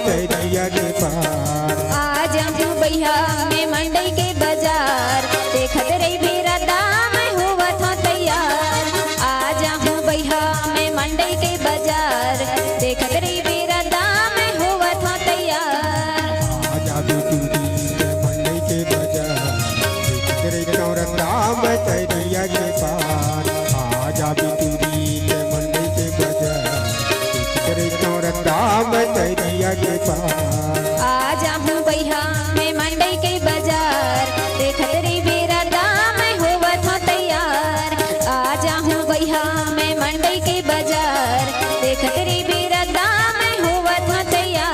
मतरिया के पार। आज हम भैया में मंडई के बाजार देखत रही बेरा दाम होवत हो तैयार। आज हम भैया में मंडई के बाजार देखत रही बेरा दाम होवत हो तैयार। आजा बेटूरी के मंडई के बाजार देखत रही दाम मतरिया के पार। आजा बेटूरी के मंडई के बाजार देखत रही दाम मतरिया के पार। आज हम भैया में मंडई के बाजार देखत रही बेरा दाम होवत हो तैयार। आज हम भैया में मंडई के बाजार देखत रही बेरा दाम होवत हो तैयार।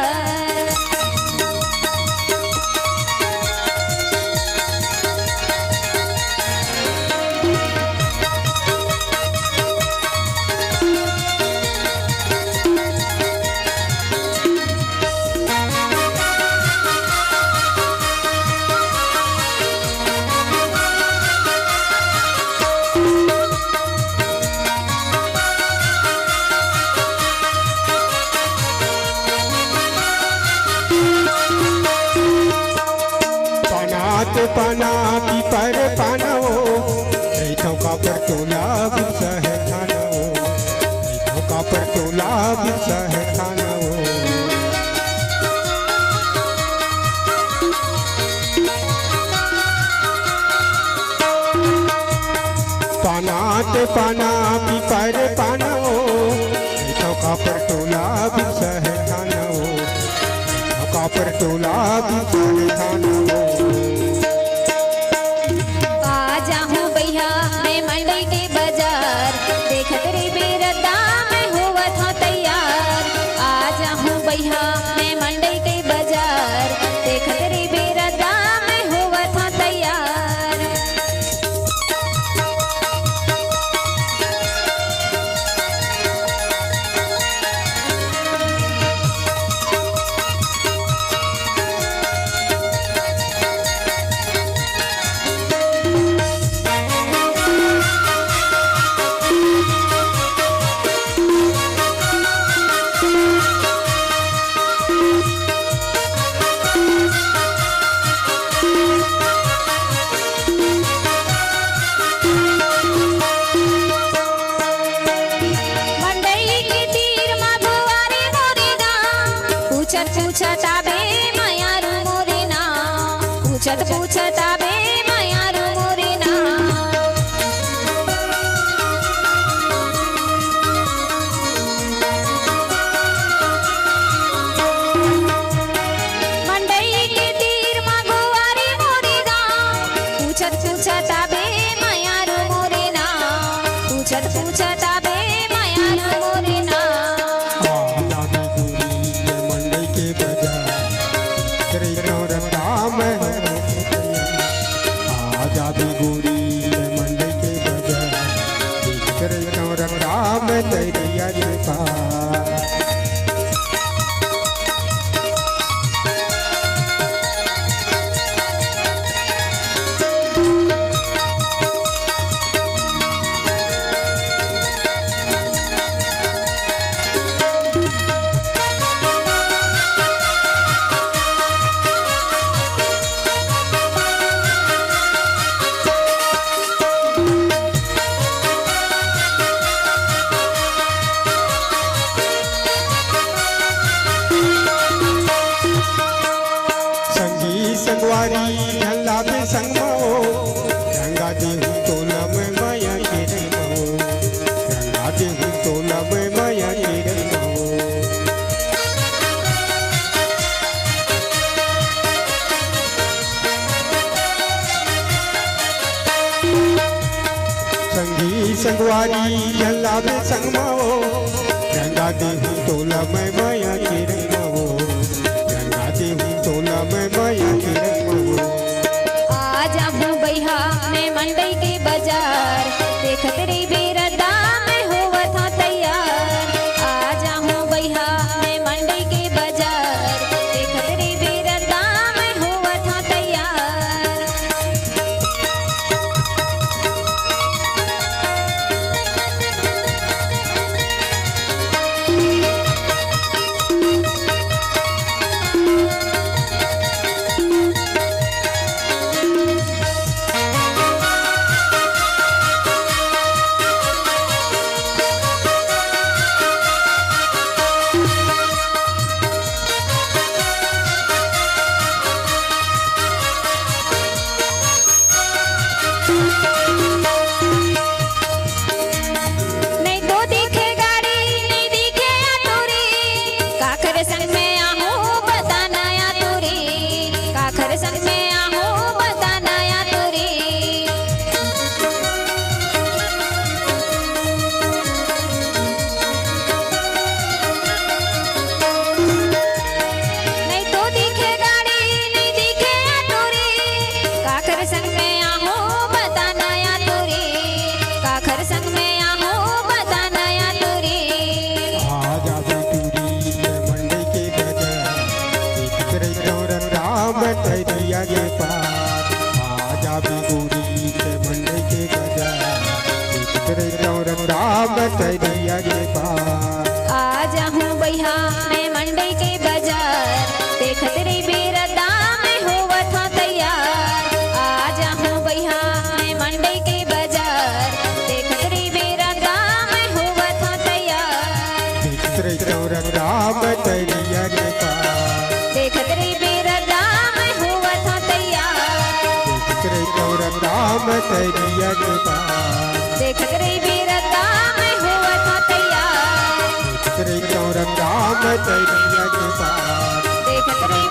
पना की पर पानो रेठों का पर तोला बिरसा है खाना वो। रेठों का पर तोला बिरसा है खाना वो। पाना की पर पानो रेठों का पर तोला बिरसा है खाना वो। रेठों का पर तोला बिरसा है खाना वो। मंडई के बाजार देखत रही बेरा दाम होवत हो तैयार। आज हम भैया में मंडई के बाजार देखत रही बेरा दाम होवत हो तैयार। पूछत आबे मायारू मोरे ना पूछत आबे मायारू मोरे ना। मंडई के तीर मा गुवारी मोरे ना पूछत आबे मायारू मोरे ना। पूछत आबे मायारू मोरे ना। आजादी गोरी मंडई के बाजार देखत रही राम तैरिया के पार। संगवारी ढल्ला पे संगमो गंगा देहू तोला में माया के रमो। गंगा देहू तोला में माया के रमो। संगी संगवारी ढल्ला पे संगमो गंगा देहू तोला में माया के रमो। गंगा देहू तोला में माया के रमो। आज हम भैया में मंडई के बाजार देखत रही बेरा दाम होवत हो तैयार। आज हम भैया में मंडई के बाजार देखत रही बेरा दाम होवत हो तैयार। रे चौरन राम तैरिया के पार आजा बिगुरी के मंडई के बाजार रे चौरन राम तैरिया के पार आजा हूँ बैहा मैं मंडई के बाजार देखत रे बेरा दाम होवत ह तैयार आजा हूँ बैहा मैं मंडई के बाजार देखत रे बेरा दाम होवत ह तैयार रे चौरन राम तैरिया के पार देखत रे बेरा दाम होवत ह तैयार रे चौरन राम तैरिया के पार देखत रे बेरा दाम होवत ह तैयार रे चौरन राम तैरिया के पार देखत रे